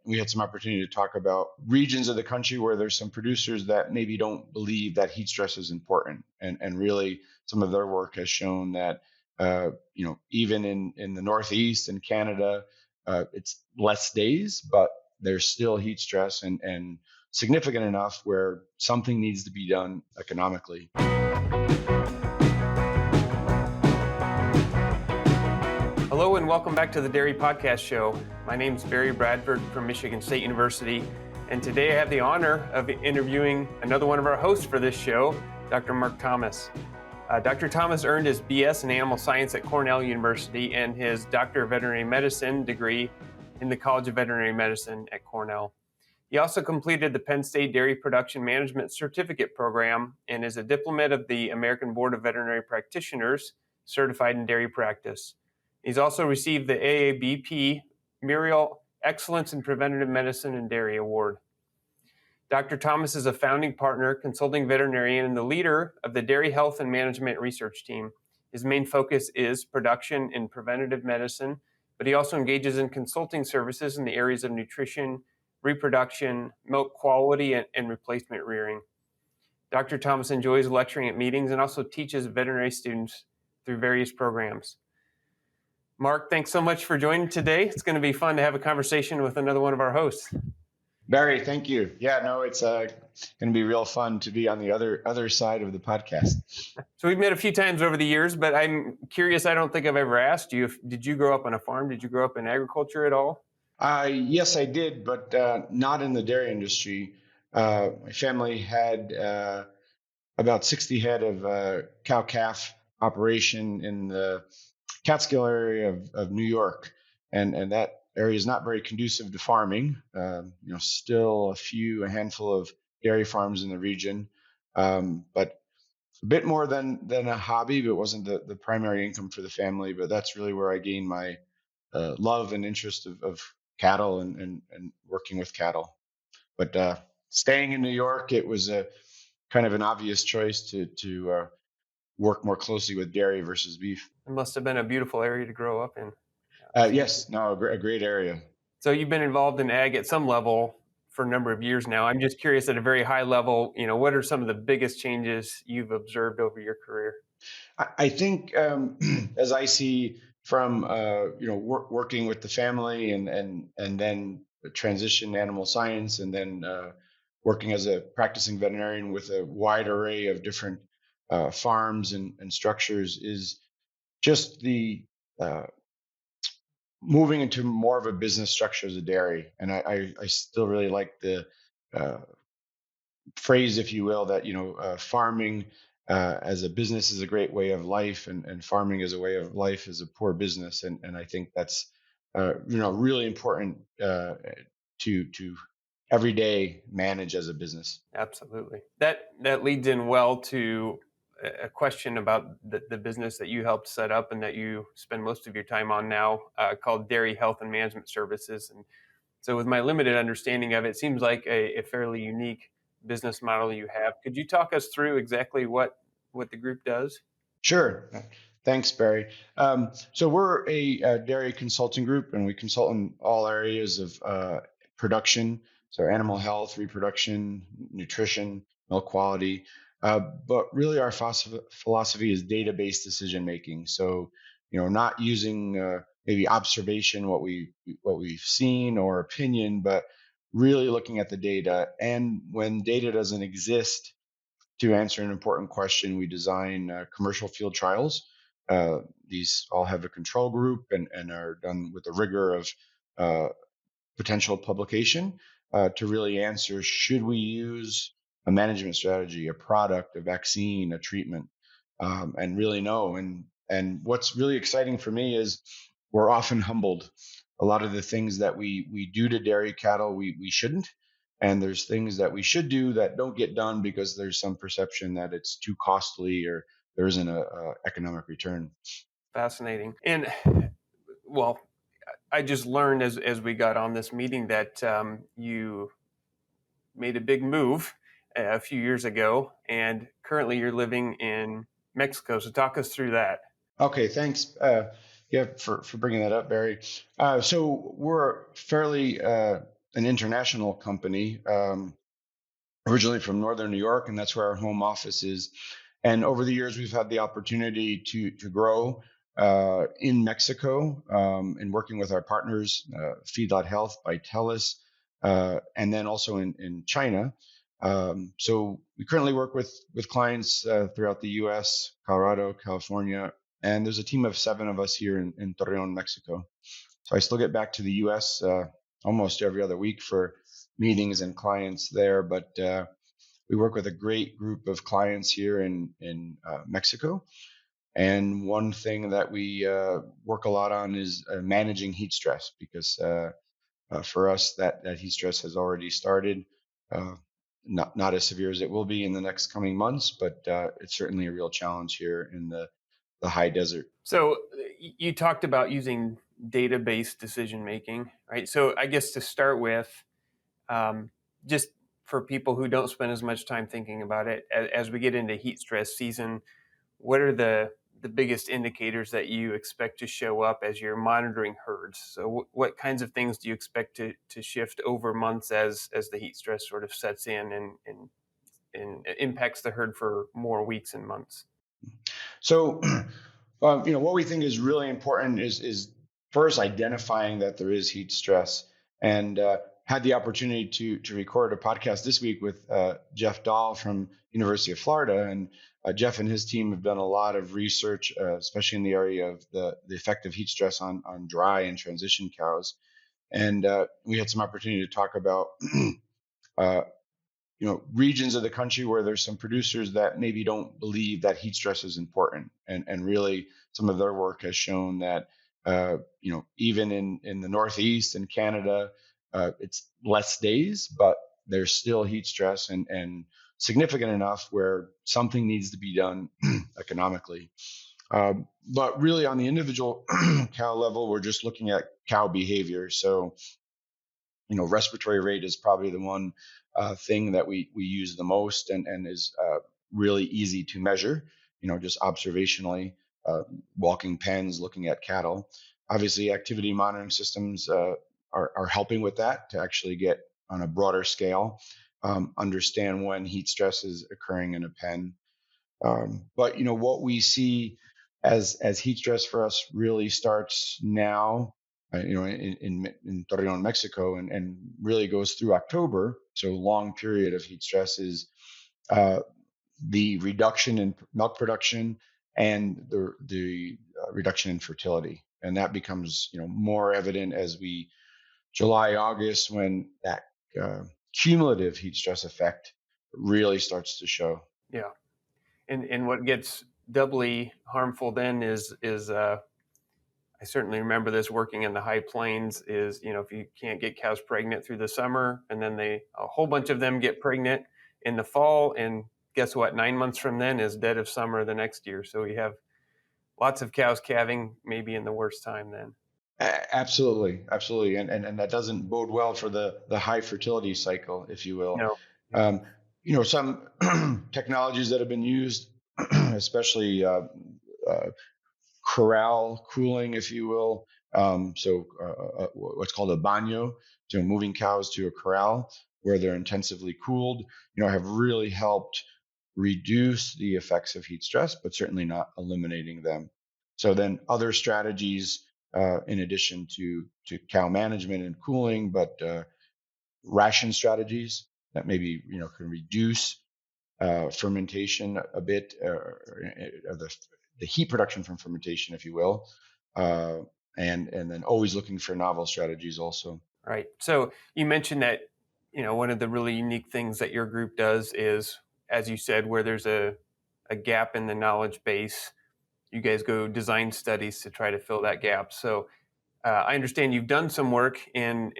we had some opportunity to talk about regions of the country where there's some producers that maybe don't believe that heat stress is important, and really some of their work has shown that even in the Northeast and Canada, it's less days, but there's still heat stress and significant enough where something needs to be done economically. Hello and welcome back to the Dairy Podcast Show. My name is Barry Bradford from Michigan State University, and today I have the honor of interviewing another one of our hosts for this show, Dr. Mark Thomas. Dr. Thomas earned his BS in Animal Science at Cornell University and his Doctor of Veterinary Medicine degree in the College of Veterinary Medicine at Cornell. He also completed the Penn State Dairy Production Management Certificate Program and is a diplomat of the American Board of Veterinary Practitioners, certified in dairy practice. He's also received the AABP Muriel Excellence in Preventative Medicine and Dairy Award. Dr. Thomas is a founding partner, consulting veterinarian, and the leader of the Dairy Health and Management Research Team. His main focus is production in preventative medicine, but he also engages in consulting services in the areas of nutrition, reproduction, milk quality, and replacement rearing. Dr. Thomas enjoys lecturing at meetings and also teaches veterinary students through various programs. Mark, thanks so much for joining today. It's going to be fun to have a conversation with another one of our hosts. Barry, thank you. Yeah, no, it's going to be real fun to be on the other side of the podcast. So we've met a few times over the years, but I'm curious, I don't think I've ever asked you, did you grow up on a farm? Did you grow up in agriculture at all? Yes, I did, but not in the dairy industry. My family had about 60 head of cow-calf operation in the Catskill area of New York, and that area is not very conducive to farming. Still a handful of dairy farms in the region, but a bit more than a hobby, but it wasn't the primary income for the family. But that's really where I gained my love and interest of cattle and working with cattle. But staying in New York, it was a kind of an obvious choice to work more closely with dairy versus beef. It must have been a beautiful area to grow up in. Yes, no, a great area. So you've been involved in ag at some level for a number of years now. I'm just curious, at a very high level, what are some of the biggest changes you've observed over your career? I think as I see from working with the family and then transition animal science, and then working as a practicing veterinarian with a wide array of different farms and structures, is just the moving into more of a business structure as a dairy. And I still really like the phrase, if you will, that farming as a business is a great way of life, and farming as a way of life is a poor business. And I think that's really important to every day manage as a business. Absolutely. That leads in well to a question about the business that you helped set up and that you spend most of your time on now, called Dairy Health and Management Services. And so with my limited understanding of it, it seems like a fairly unique business model you have. Could you talk us through exactly what the group does? Sure. Thanks, Barry. So we're a dairy consulting group, and we consult in all areas of production, so animal health, reproduction, nutrition, milk quality. But really, our philosophy is data-based decision making. So, not using maybe observation, what we've seen, or opinion, but really looking at the data. And when data doesn't exist to answer an important question, we design commercial field trials. These all have a control group and are done with the rigor of potential publication to really answer: should we use a management strategy, a product, a vaccine, a treatment, and really know. And what's really exciting for me is we're often humbled. A lot of the things that we do to dairy cattle, we shouldn't. And there's things that we should do that don't get done because there's some perception that it's too costly or there isn't a economic return. Fascinating. And well, I just learned as we got on this meeting that you made a big move a few years ago, and currently you're living in Mexico. So talk us through that. Okay, thanks. For bringing that up, Barry. So we're fairly an international company, originally from Northern New York, and that's where our home office is. And over the years, we've had the opportunity to grow in Mexico, and working with our partners, Feedlot Health by TELUS, and then also in China. So we currently work with clients throughout the U.S., Colorado, California, and there's a team of 7 of us here in Torreon, Mexico. So I still get back to the U.S. Almost every other week for meetings and clients there, but we work with a great group of clients here in Mexico. And one thing that we work a lot on is managing heat stress, because for us that heat stress has already started. Uh, not as severe as it will be in the next coming months, but it's certainly a real challenge here in the high desert. So you talked about using data-based decision making, right? So I guess to start with, just for people who don't spend as much time thinking about it, as we get into heat stress season, what are the biggest indicators that you expect to show up as you're monitoring herds? So what kinds of things do you expect to shift over months as the heat stress sort of sets in and impacts the herd for more weeks and months? So, what we think is really important is first identifying that there is heat stress, and had the opportunity to record a podcast this week with Jeff Dahl from University of Florida, and Jeff and his team have done a lot of research, especially in the area of the effect of heat stress on dry and transition cows, and we had some opportunity to talk about uh, regions of the country where there's some producers that maybe don't believe that heat stress is important, and really some of their work has shown that even in the Northeast and Canada, it's less days, but there's still heat stress, and significant enough where something needs to be done economically. But really on the individual cow level, we're just looking at cow behavior. So respiratory rate is probably the one thing that we use the most, and is really easy to measure. Just observationally, walking pens, looking at cattle. Obviously, activity monitoring systems are helping with that to actually get on a broader scale, understand when heat stress is occurring in a pen. But what we see as heat stress for us really starts now, in Torreon, Mexico, and really goes through October. So long period of heat stress is uh, the reduction in milk production and the reduction in fertility, and that becomes more evident as we July, August, when that cumulative heat stress effect really starts to show. Yeah. And what gets doubly harmful then is I certainly remember this working in the high plains is, if you can't get cows pregnant through the summer and then a whole bunch of them get pregnant in the fall, and guess what? 9 months from then is dead of summer the next year. So you have lots of cows calving maybe in the worst time then. Absolutely, absolutely, and that doesn't bode well for the high fertility cycle, if you will. No. Yeah. Um, some technologies that have been used, especially corral cooling, if you will. What's called a baño, so moving cows to a corral where they're intensively cooled, have really helped reduce the effects of heat stress, but certainly not eliminating them. So then other strategies, in addition to cow management and cooling, but ration strategies that maybe can reduce fermentation a bit, or the heat production from fermentation, if you will, uh, and then always looking for novel strategies also. Right. So you mentioned that, one of the really unique things that your group does is, as you said, where there's a gap in the knowledge base, you guys go design studies to try to fill that gap. So I understand you've done some work in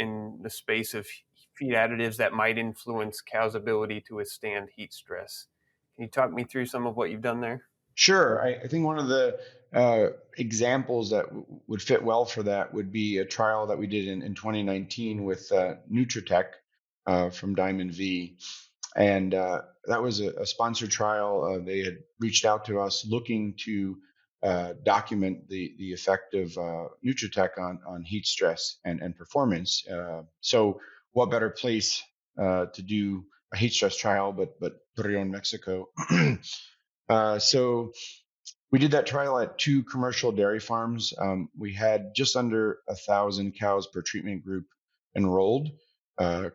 the space of feed additives that might influence cows' ability to withstand heat stress. Can you talk me through some of what you've done there? Sure. I think one of the examples that would fit well for that would be a trial that we did in 2019 with Nutritech from Diamond V. And that was a sponsored trial. They had reached out to us looking to document the effect of Nutritech on heat stress and performance. So what better place to do a heat stress trial, but Torreon, Mexico. So we did that trial at 2 commercial dairy farms. We had just under 1,000 cows per treatment group enrolled.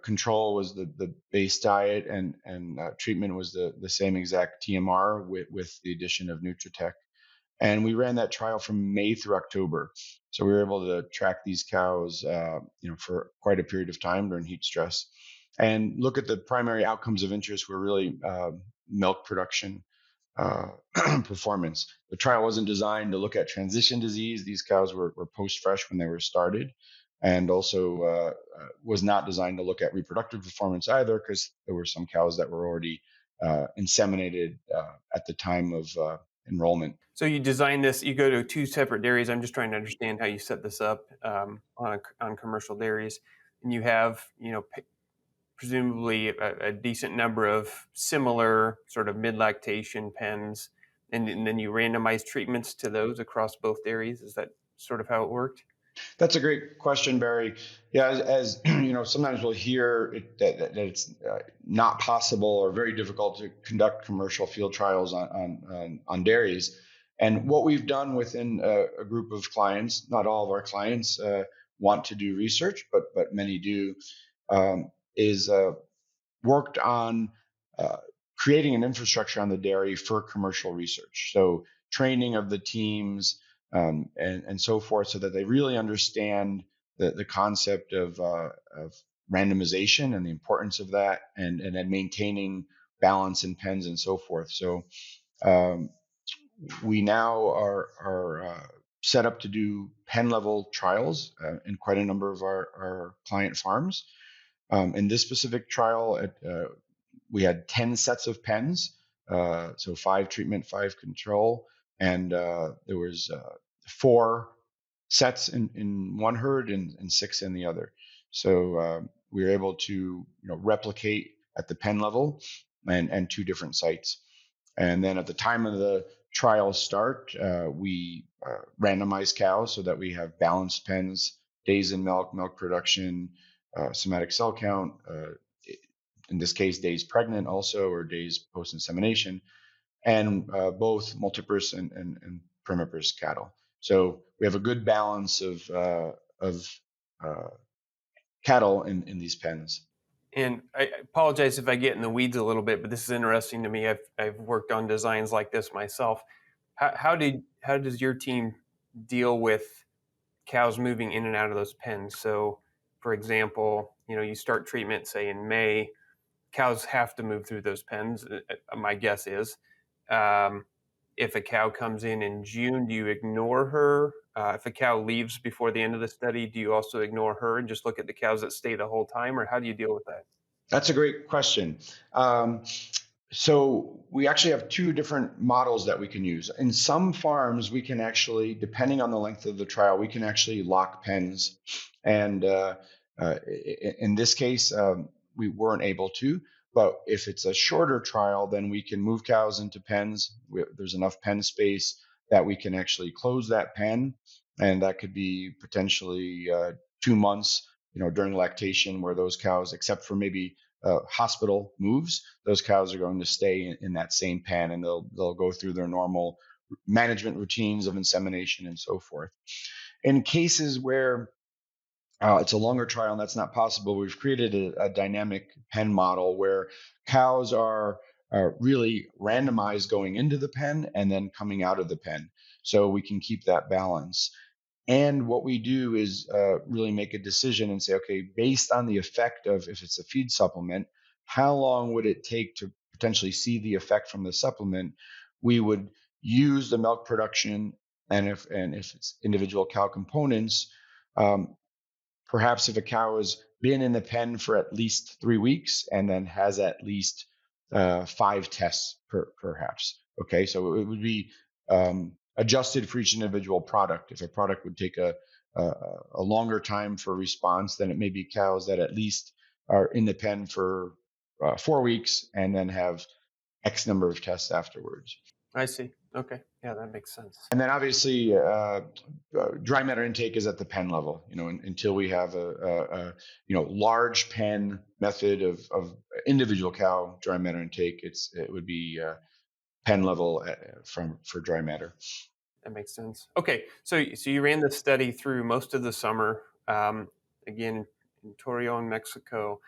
Control was the base diet, and treatment was the same exact TMR with the addition of Nutritech. And we ran that trial from May through October. So we were able to track these cows, for quite a period of time during heat stress, and look at the primary outcomes of interest were really milk production uh, performance. The trial wasn't designed to look at transition disease. These cows were post fresh when they were started, and also was not designed to look at reproductive performance either, because there were some cows that were already inseminated at the time of enrollment. So you design this, you go to 2 separate dairies. I'm just trying to understand how you set this up on commercial dairies. And you have, presumably a decent number of similar sort of mid-lactation pens, and then you randomize treatments to those across both dairies. Is that sort of how it worked? That's a great question, Barry. Yeah, as sometimes we'll hear that it's not possible or very difficult to conduct commercial field trials on dairies. And what we've done within a group of clients, not all of our clients want to do research, but many do, is worked on uh, creating an infrastructure on the dairy for commercial research. So training of the teams and so forth, so that they really understand the concept of randomization and the importance of that, and then maintaining balance in pens and so forth. So um, we now are set up to do pen level trials in quite a number of our client farms. In this specific trial, we had 10 sets of pens, so 5 treatment, 5 control, and there was 4 sets in one herd and 6 in the other. So we were able to replicate at the pen level and 2 different sites. And then at the time of the trial start, we randomize cows so that we have balanced pens, days in milk, milk production, somatic cell count, in this case, days pregnant also, or days post insemination, and both multiparous and primiparous cattle. So we have a good balance of uh, cattle in these pens. And I apologize if I get in the weeds a little bit, but this is interesting to me. I've worked on designs like this myself. How does your team deal with cows moving in and out of those pens? So, for example, you start treatment say in May. Cows have to move through those pens. My guess is, um, if a cow comes in June, do you ignore her? If a cow leaves before the end of the study, do you also ignore her and just look at the cows that stay the whole time, or how do you deal with that? That's a great question. So we actually have 2 different models that we can use. In some farms, we can actually, depending on the length of the trial, we can actually lock pens. And in this case, we weren't able to. But if it's a shorter trial, then we can move cows into pens. There's enough pen space that we can actually close that pen, and that could be potentially 2 months. During lactation, where those cows, except for maybe hospital moves, those cows are going to stay in that same pen, and they'll go through their normal management routines of insemination and so forth. In cases where it's a longer trial and that's not possible, we've created a dynamic pen model where cows are really randomized going into the pen and then coming out of the pen, so we can keep that balance. And what we do is really make a decision and say, okay, based on the effect of, if it's a feed supplement, how long would it take to potentially see the effect from the supplement? We would use the milk production, and if it's individual cow components, um, perhaps if a cow has been in the pen for at least 3 weeks and then has at least 5 tests perhaps. Okay, so it would be adjusted for each individual product. If a product would take a longer time for response, then it may be cows that at least are in the pen for 4 weeks and then have X number of tests afterwards. I see. Okay. Yeah, that makes sense. And then obviously, dry matter intake is at the pen level. Until we have a large pen method of individual cow dry matter intake, it would be pen level for dry matter. That makes sense. Okay, so you ran the study through most of the summer, again in Torreon, Mexico.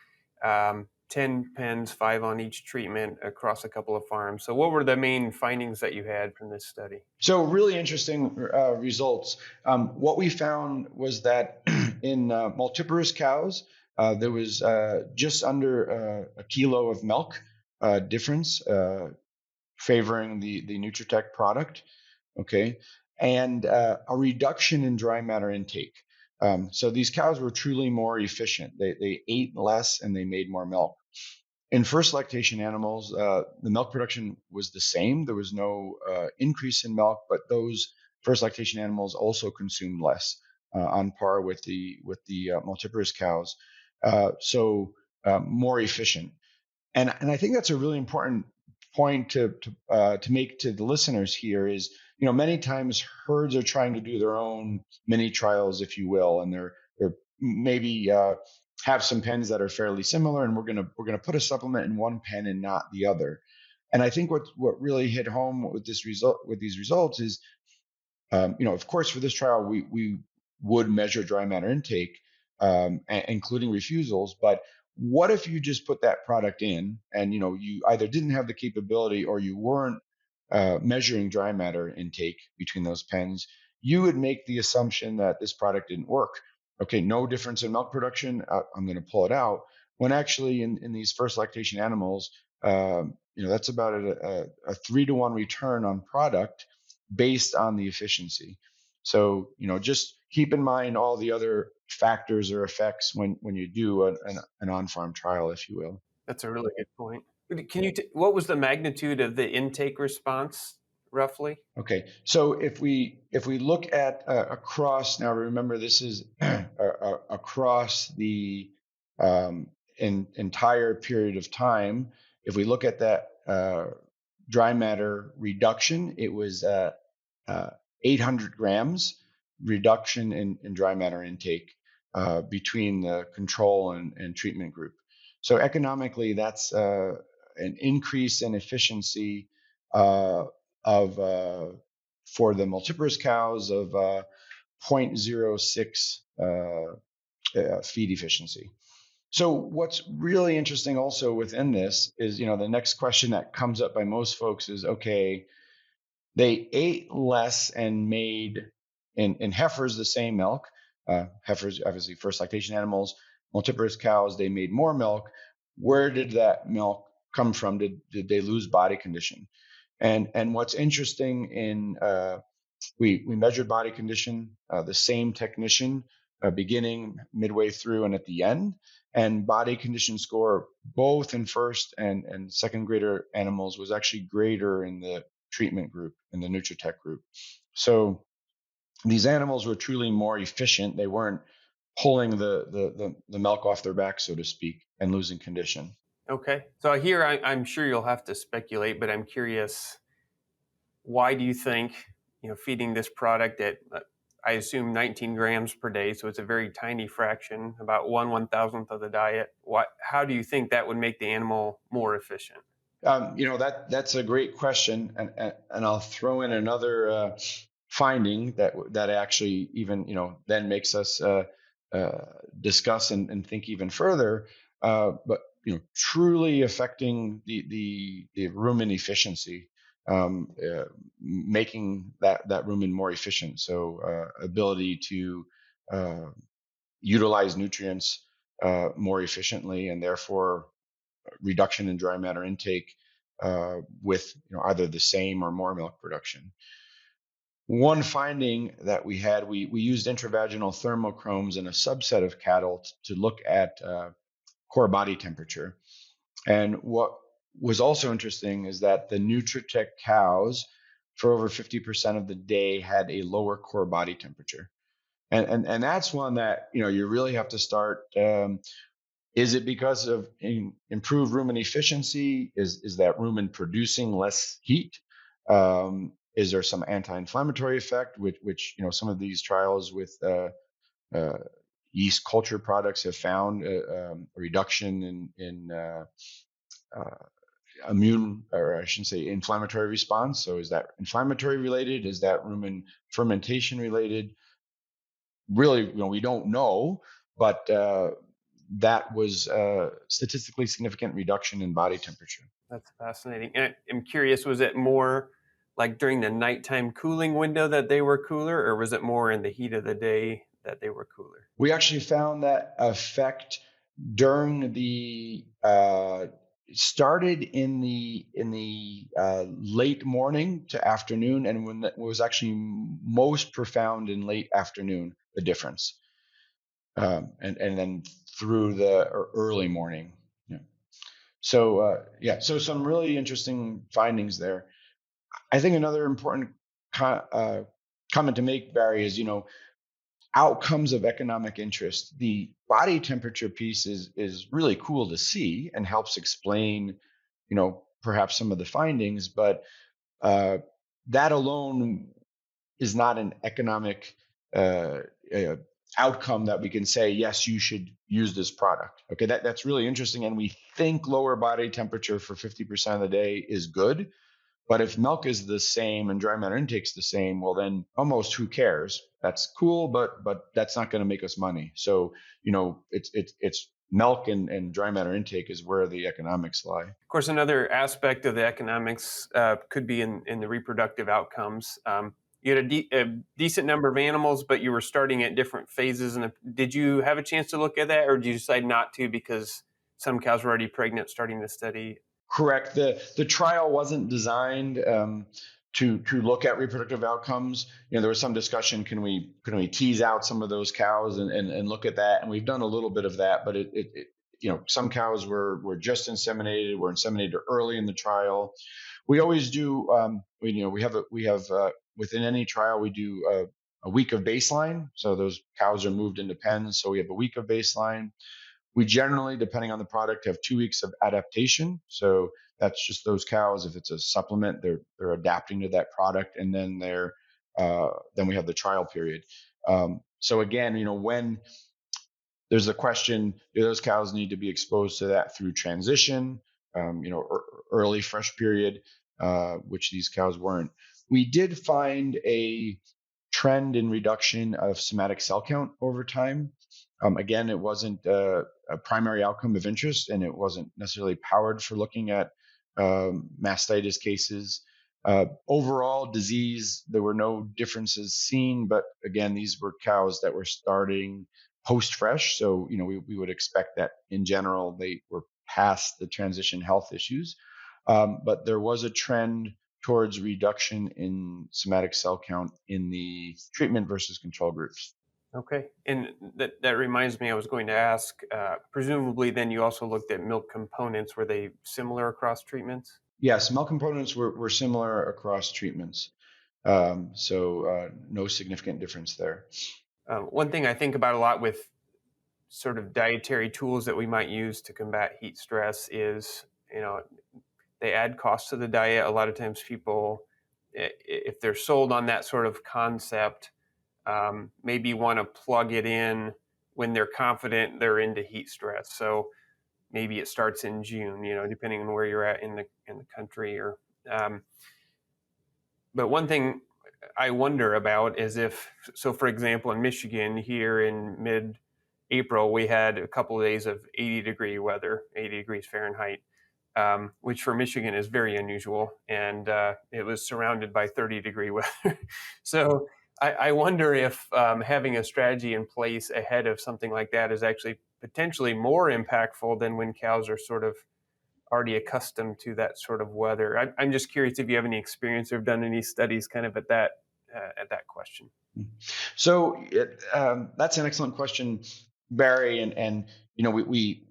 10 pens, 5 on each treatment across a couple of farms. So, what were the main findings that you had from this study? So really interesting results. What we found was that in multiparous cows, there was just under a kilo of milk difference, favoring the Nutritech product. Okay, and a reduction in dry matter intake. So these cows were truly more efficient. They ate less and they made more milk. In first lactation animals, the milk production was the same. There was no increase in milk, but those first lactation animals also consumed less, on par with the multiparous cows. So more efficient. And I think that's a really important point to make to the listeners here is, many times herds are trying to do their own mini trials, if you will, and they're maybe have some pens that are fairly similar, and we're gonna put a supplement in one pen and not the other. And I think what really hit home with these results is, of course, for this trial, we would measure dry matter intake, including refusals. But what if you just put that product in, and you either didn't have the capability or you weren't measuring dry matter intake between those pens? You would make the assumption that this product didn't work. Okay, no difference in milk production. I'm going to pull it out. When actually, in these first lactation animals, that's about a 3-to-1 return on product based on the efficiency. So, just keep in mind all the other factors or effects when you do an on-farm trial, if you will. That's a really good point. What was the magnitude of the intake response roughly? Okay, so if we look at across, now remember this is across the entire period of time. If we look at that dry matter reduction, it was uh, 800 grams reduction in dry matter intake between the control and treatment group. So economically, that's an increase in efficiency of for the multiparous cows of 0.06 feed efficiency. So what's really interesting also within this is, the next question that comes up by most folks is, okay, they ate less and made in heifers the same milk. Heifers, obviously, first lactation animals. Multiparous cows, they made more milk. Where did that milk come from? Did they lose body condition? And what's interesting in we measured body condition, the same technician, beginning, midway through, and at the end. And body condition score, both in first and second grader animals, was actually greater in the treatment group, in the Nutritech group. So these animals were truly more efficient. They weren't pulling the milk off their back, so to speak, and losing condition. Okay, so here I'm sure you'll have to speculate, but I'm curious, why do you think feeding this product at I assume 19 grams per day, so it's a very tiny fraction, about 1/1000th of the diet. How do you think that would make the animal more efficient? That's a great question, and I'll throw in another finding that actually even then makes us discuss and think even further. But truly affecting the rumen efficiency, making that rumen more efficient. So ability to utilize nutrients more efficiently, and therefore reduction in dry matter intake with either the same or more milk production. One finding that we had, we used intravaginal thermochromes in a subset of cattle to look at core body temperature. And what was also interesting is that the Nutritech cows, for over 50% of the day, had a lower core body temperature. And that's one that you really have to start. Is it because of improved rumen efficiency? Is that rumen producing less heat? is there some anti-inflammatory effect, which some of these trials with yeast culture products have found a reduction in immune, or I shouldn't say inflammatory response. So is that inflammatory related? Is that rumen fermentation related? Really, we don't know, but that was a statistically significant reduction in body temperature. That's fascinating. And I'm curious, was it more like during the nighttime cooling window that they were cooler, or was it more in the heat of the day that they were cooler? We actually found that effect during the started in the late morning to afternoon, and when it was actually most profound in late afternoon, the difference, and then through the early morning. Yeah. So some really interesting findings there. I think another important comment to make, Barry, is outcomes of economic interest. The body temperature piece is really cool to see and helps explain, perhaps some of the findings, but that alone is not an economic outcome that we can say, yes, you should use this product. Okay, that's really interesting, and we think lower body temperature for 50% of the day is good. But if milk is the same and dry matter intake's the same, well, then almost who cares? That's cool, but that's not going to make us money. So it's milk and dry matter intake is where the economics lie. Of course, another aspect of the economics could be in the reproductive outcomes. You had a decent number of animals, but you were starting at different phases. And did you have a chance to look at that, or did you decide not to because some cows were already pregnant starting the study? Correct. The trial wasn't designed to look at reproductive outcomes. There was some discussion: can we tease out some of those cows and look at that? And we've done a little bit of that, but some cows were just inseminated, were inseminated early in the trial. We always do. We have within any trial we do a week of baseline. So those cows are moved into pens. So we have a week of baseline. We generally, depending on the product, have 2 weeks of adaptation. So that's just those cows. If it's a supplement, they're adapting to that product, and then then we have the trial period. So again, when there's the question, do those cows need to be exposed to that through transition, early fresh period, which these cows weren't. We did find a trend in reduction of somatic cell count over time. Again, it wasn't a primary outcome of interest, and it wasn't necessarily powered for looking at mastitis cases. Overall disease, there were no differences seen, but again, these were cows that were starting post-fresh, so we would expect that in general they were past the transition health issues. But there was a trend towards reduction in somatic cell count in the treatment versus control groups. Okay, and that reminds me, I was going to ask, presumably then you also looked at milk components. Were they similar across treatments? Yes, milk components were similar across treatments. So no significant difference there. One thing I think about a lot with sort of dietary tools that we might use to combat heat stress is, they add costs to the diet. A lot of times people, if they're sold on that sort of concept, maybe want to plug it in when they're confident they're into heat stress. So maybe it starts in June, depending on where you're at in the country. But one thing I wonder about is for example, in Michigan here in mid-April, we had a couple of days of 80-degree weather, 80 degrees Fahrenheit, which for Michigan is very unusual. And it was surrounded by 30-degree weather. So I wonder if having a strategy in place ahead of something like that is actually potentially more impactful than when cows are sort of already accustomed to that sort of weather. I'm just curious if you have any experience or have done any studies kind of at that question. So that's an excellent question, Barry, and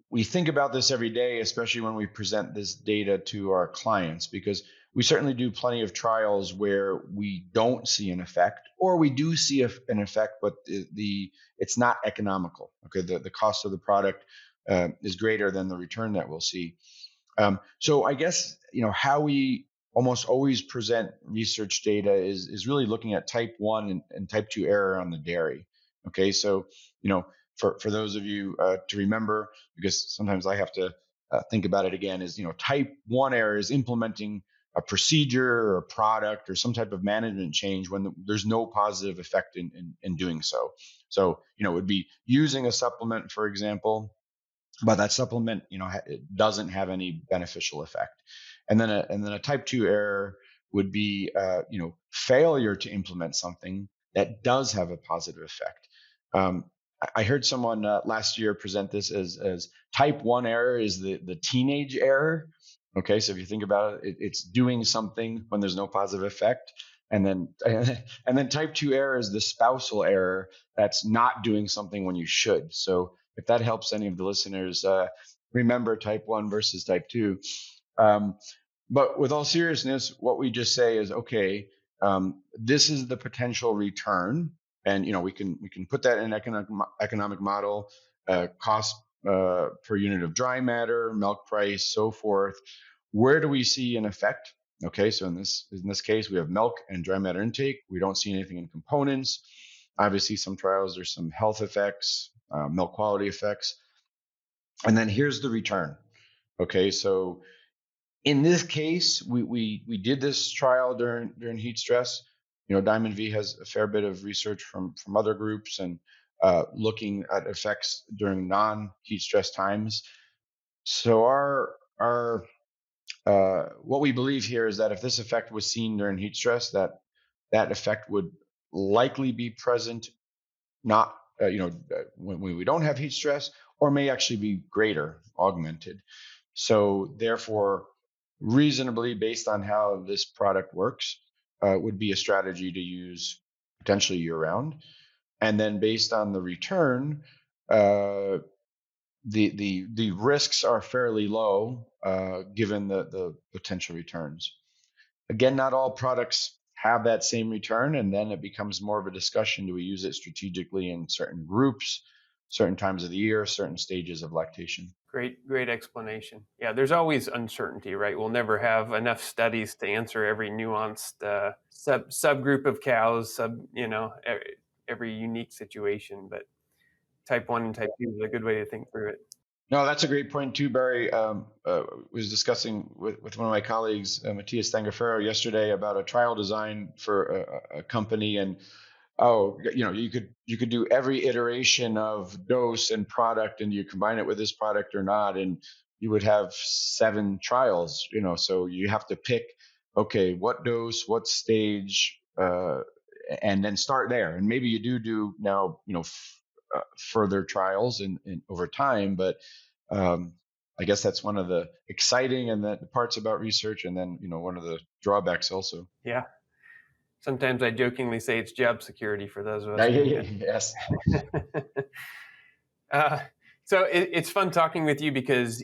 we think about this every day, especially when we present this data to our clients, because we certainly do plenty of trials where we don't see an effect, or we do see an effect, but it's not economical. Okay, the cost of the product is greater than the return that we'll see. So I guess how we almost always present research data is really looking at type 1 and type 2 error on the dairy. Okay, so for those of you to remember, because sometimes I have to think about it again, is type 1 error is implementing a procedure or a product or some type of management change when there's no positive effect in doing so. So it would be using a supplement, for example, but that supplement it doesn't have any beneficial effect. And then a type 2 error would be failure to implement something that does have a positive effect. I heard someone last year present this as type 1 error is the teenage error. Okay, so if you think about it, it's doing something when there's no positive effect. And then and then type 2 error is the spousal error, that's not doing something when you should. So if that helps any of the listeners remember type 1 versus type 2. But with all seriousness, what we just say is, okay, this is the potential return, and we can put that in economic model, cost per unit of dry matter, milk price, so forth. Where do we see an effect? Okay, so in this case, we have milk and dry matter intake. We don't see anything in components. Obviously, some trials there's some health effects, milk quality effects, and then here's the return. Okay, so in this case, we did this trial during heat stress. Diamond V has a fair bit of research from other groups and looking at effects during non-heat stress times. So our what we believe here is that if this effect was seen during heat stress, that effect would likely be present not when we don't have heat stress, or may actually be greater, augmented. So therefore, reasonably based on how this product works, would be a strategy to use potentially year round. And then based on the return, the risks are fairly low given the potential returns. Again, not all products have that same return, and then it becomes more of a discussion: do we use it strategically in certain groups, certain times of the year, certain stages of lactation? Great explanation. Yeah, there's always uncertainty, right? We'll never have enough studies to answer every nuanced subgroup of cows, every unique situation. But type 1 and type 2 is a good way to think through it. No, that's a great point too, Barry. Was discussing with one of my colleagues, Matthias Stangafero, yesterday about a trial design for a company, and you could do every iteration of dose and product, and you combine it with this product or not, and you would have 7 trials. So you have to pick, okay, what dose, what stage, and then start there. And maybe you do now, further trials in over time, but I guess that's one of the exciting and the parts about research, and then one of the drawbacks also. Yeah. Sometimes I jokingly say it's job security for those of us. Yes. So it's fun talking with you because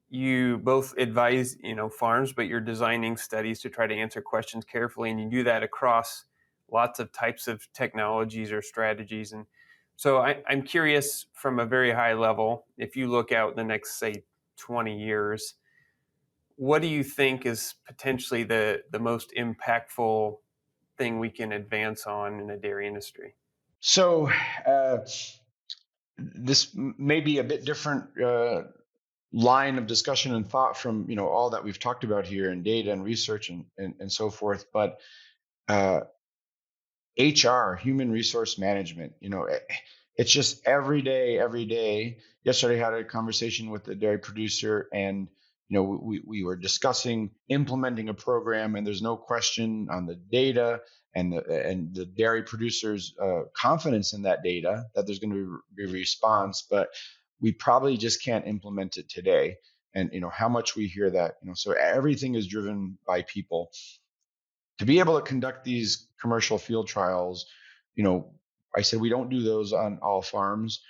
you both advise farms, but you're designing studies to try to answer questions carefully, and you do that across lots of types of technologies or strategies. And so I'm curious, from a very high level, if you look out the next, say, 20 years, what do you think is potentially the most impactful thing we can advance on in the dairy industry? So this may be a bit different line of discussion and thought from all that we've talked about here in data and research and so forth, but HR, human resource management, it's just every day. Yesterday I had a conversation with the dairy producer, and we were discussing implementing a program, and there's no question on the data and the dairy producers' confidence in that data that there's going to be a response, but we probably just can't implement it today. And how much we hear that, so everything is driven by people. To be able to conduct these commercial field trials, I said we don't do those on all farms.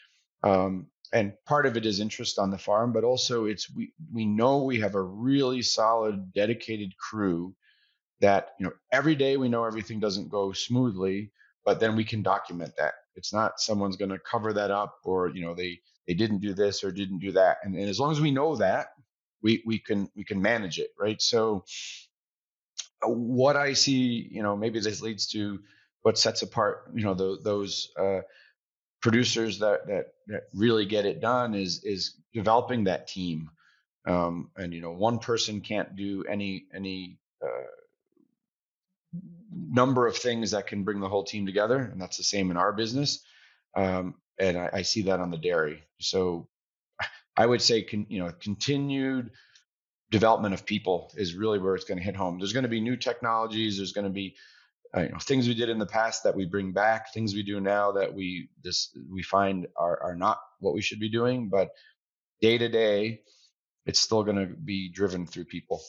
And part of it is interest on the farm, but also we know we have a really solid, dedicated crew that every day we know everything doesn't go smoothly, but then we can document that. It's not someone's going to cover that up, or they didn't do this or didn't do that. And as long as we know that, we can manage it, right? So what I see, maybe this leads to what sets apart, those producers that really get it done is developing that team. And one person can't do any number of things that can bring the whole team together, and that's the same in our business. And I see that on the dairy. So I would say, continued development of people is really where it's going to hit home. There's going to be new technologies. There's going to be things we did in the past that we bring back, things we do now that we find are not what we should be doing. But day to day, it's still going to be driven through people.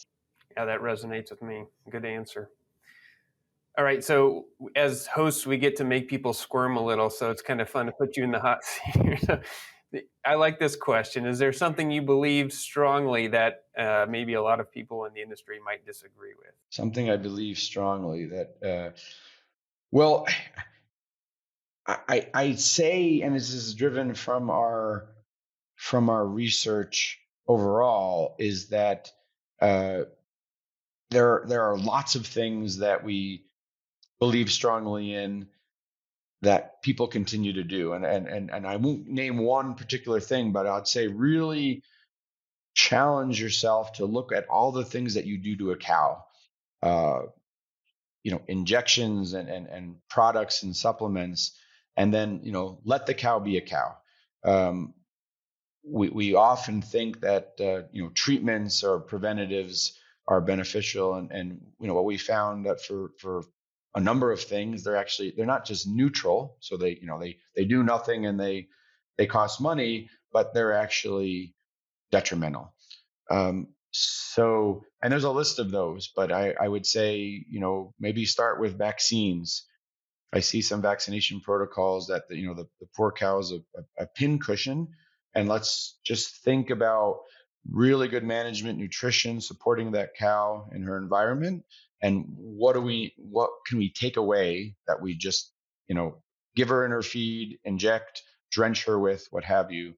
Yeah, that resonates with me. Good answer. All right, so as hosts, we get to make people squirm a little, so it's kind of fun to put you in the hot seat here. So I like this question. Is there something you believe strongly that maybe a lot of people in the industry might disagree with? Something I believe strongly that, well, I say, and this is driven from our research overall, is that there are lots of things that we believe strongly in that people continue to do, and I won't name one particular thing, but I'd say really challenge yourself to look at all the things that you do to a cow. Uh, injections and products and supplements, and then let the cow be a cow. We often think that treatments or preventatives are beneficial, and what we found that for a number of things, they're not just neutral, so they do nothing and they cost money, but they're actually detrimental. And there's a list of those, but I would say, maybe start with vaccines. I see some vaccination protocols that the poor cow is a pin cushion, and let's just think about really good management, nutrition, supporting that cow in her environment, and what can we take away that we just give her in her feed, inject, drench her with, what have you,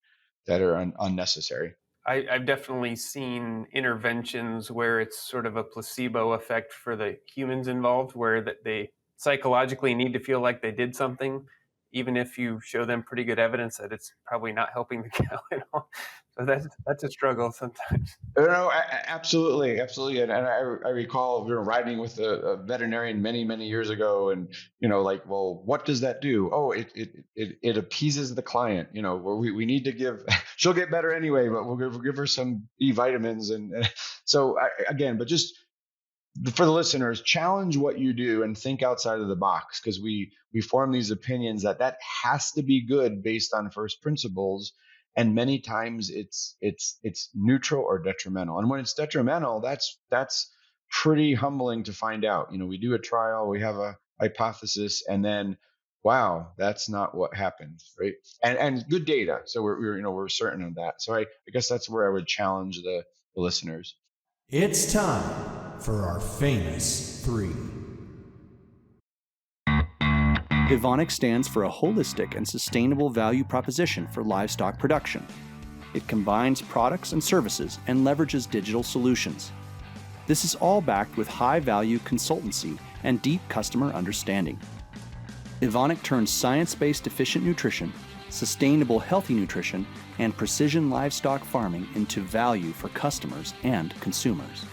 that are unnecessary. I've definitely seen interventions where it's sort of a placebo effect for the humans involved, where that they psychologically need to feel like they did something, even if you show them pretty good evidence that it's probably not helping the cow at all. So that's a struggle sometimes. No, absolutely, absolutely. And I recall riding with a veterinarian many years ago, and like, well, what does that do? Oh, it appeases the client. Where we need to give. She'll get better anyway, but we'll give her some B vitamins, and so again, but just for the listeners, challenge what you do and think outside of the box, because we form these opinions that has to be good based on first principles, and many times it's neutral or detrimental. And when it's detrimental, that's pretty humbling to find out. We do a trial, we have a hypothesis, and then wow, that's not what happened, right? And good data, so we're certain of that. So I guess that's where I would challenge the listeners. It's time for our famous three. Evonik stands for a holistic and sustainable value proposition for livestock production. It combines products and services and leverages digital solutions. This is all backed with high-value consultancy and deep customer understanding. Evonik turns science-based efficient nutrition, sustainable healthy nutrition, and precision livestock farming into value for customers and consumers.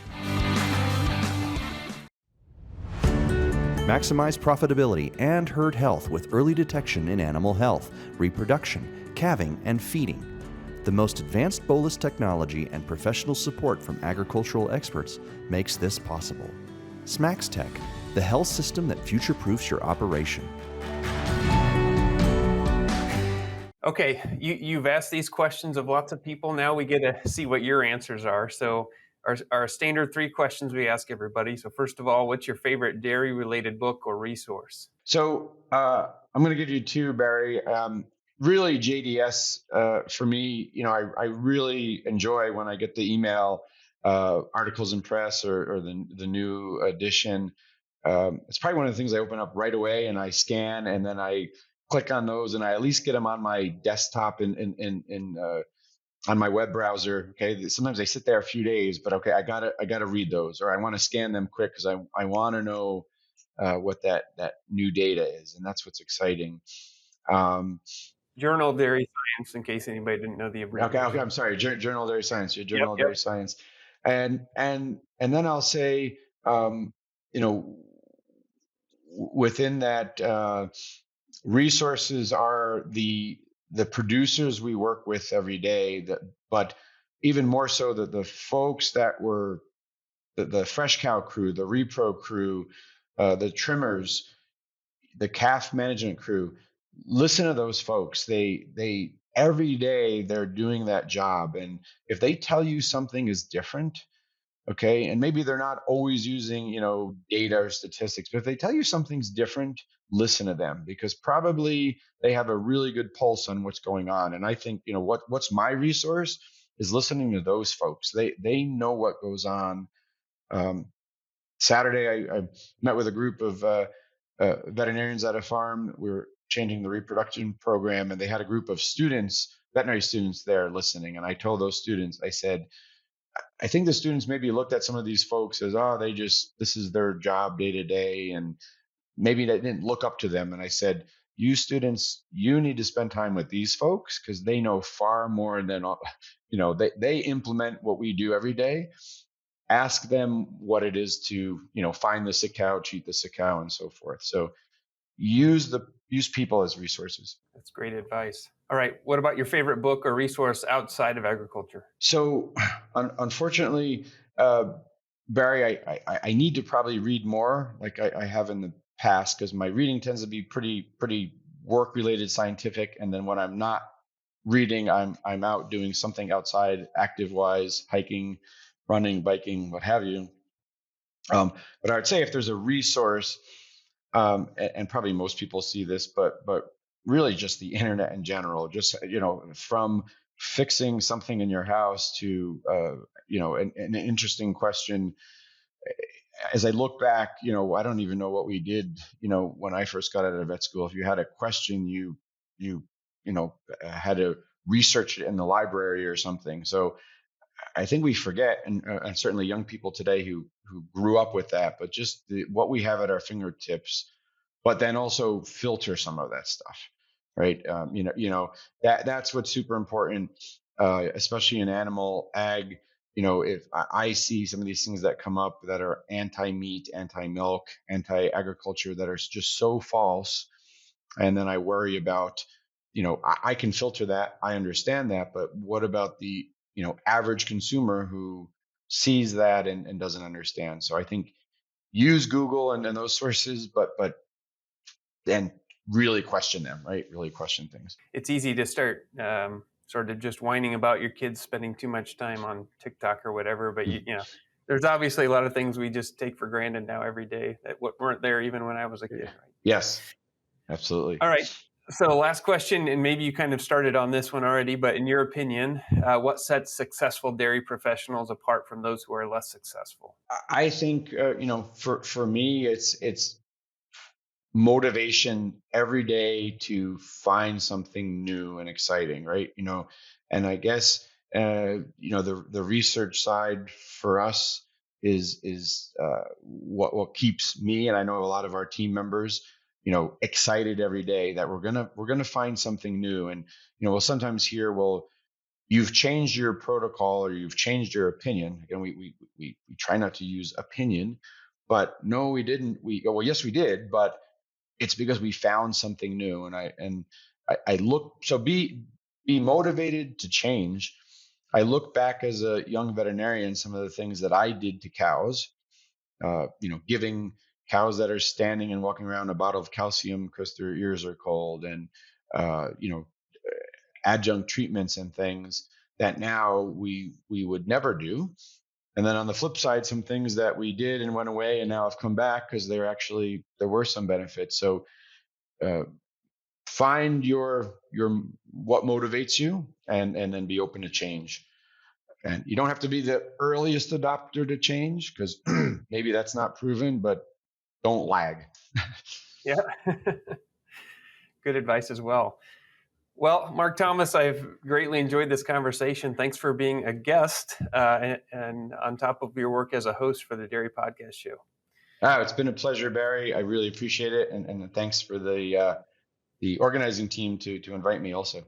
Maximize profitability and herd health with early detection in animal health, reproduction, calving, and feeding. The most advanced bolus technology and professional support from agricultural experts makes this possible. SMAX Tech, the health system that future-proofs your operation. Okay, you've asked these questions of lots of people. Now we get to see what your answers are. So our standard three questions we ask everybody. So first of all, what's your favorite dairy-related book or resource? So I'm going to give you two, Barry. Really, JDS for me. I really enjoy when I get the email articles in press or the new edition. It's probably one of the things I open up right away and I scan, and then I click on those, and I at least get them on my desktop in on my web browser. Okay, sometimes they sit there a few days, but okay, I gotta read those, or I want to scan them quick because I want to know what that new data is, and that's what's exciting. Um, Journal of Dairy Science, in case anybody didn't know the okay, abbreviation. I'm sorry, Journal of Dairy Science, your Yep, Journal of yep. Dairy Science, and then I'll say, you know, within that, resources are the producers we work with every day, but even more so the folks that were the fresh cow crew, the repro crew, the trimmers, the calf management crew. Listen to those folks. They every day they're doing that job, and if they tell you something is different, okay, and maybe they're not always using data or statistics, but if they tell you something's different, listen to them, because probably they have a really good pulse on what's going on. And I think what's my resource is listening to those folks. They know what goes on. Saturday, I met with a group of veterinarians at a farm. We were changing the reproduction program, and they had a group of students, veterinary students, there listening. And I told those students, I said, I think the students maybe looked at some of these folks as, oh, this is their job day to day, and maybe they didn't look up to them. And I said, you students, you need to spend time with these folks because they know far more than, they implement what we do every day. Ask them what it is to, find the sick cow, treat the sick cow, and so forth. So use people as resources. That's great advice. All right. What about your favorite book or resource outside of agriculture? So, unfortunately, Barry, I need to probably read more, like I have in the past, because my reading tends to be pretty work related, scientific, and then when I'm not reading, I'm out doing something outside, active wise, hiking, running, biking, what have you. But I'd say if there's a resource, and probably most people see this, but really just the internet in general, just from fixing something in your house to an interesting question. As I look back, I don't even know what we did. When I first got out of vet school, if you had a question, you had to research it in the library or something. So I think we forget, and certainly young people today who grew up with that, but just what we have at our fingertips, but then also filter some of that stuff, right? That's what's super important, especially in animal ag. If I see some of these things that come up that are anti-meat, anti-milk, anti-agriculture, that are just so false, and then I worry about, I can filter that, I understand that, but what about the average consumer who sees that and doesn't understand? So I think use Google and those sources, but then really question them, right? Really question things. It's easy to start sort of just whining about your kids spending too much time on TikTok or whatever, but there's obviously a lot of things we just take for granted now every day that weren't there even when I was a kid, right? Yes, absolutely. All right. So last question, and maybe you kind of started on this one already, but in your opinion, what sets successful dairy professionals apart from those who are less successful? I think for me, it's motivation every day to find something new and exciting, right? And I guess the research side for us is what keeps me, and I know a lot of our team members, excited every day that we're gonna find something new. And we'll sometimes hear, well, you've changed your protocol or you've changed your opinion. Again, we try not to use opinion, but no, we didn't. We go, well, yes, we did, but it's because we found something new. And I look, so be motivated to change. I look back as a young veterinarian, some of the things that I did to cows, giving cows that are standing and walking around a bottle of calcium because their ears are cold, and adjunct treatments and things that now we would never do. And then on the flip side, some things that we did and went away and now have come back because there were some benefits. So find your what motivates you, and then be open to change. And you don't have to be the earliest adopter to change, because maybe that's not proven, but don't lag. Yeah. Good advice as well. Well, Mark Thomas, I've greatly enjoyed this conversation. Thanks for being a guest and on top of your work as a host for the Dairy Podcast Show. It's been a pleasure, Barry. I really appreciate it, and thanks for the organizing team to invite me also.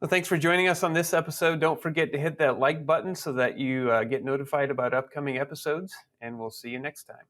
Well, thanks for joining us on this episode. Don't forget to hit that like button so that you get notified about upcoming episodes, and we'll see you next time.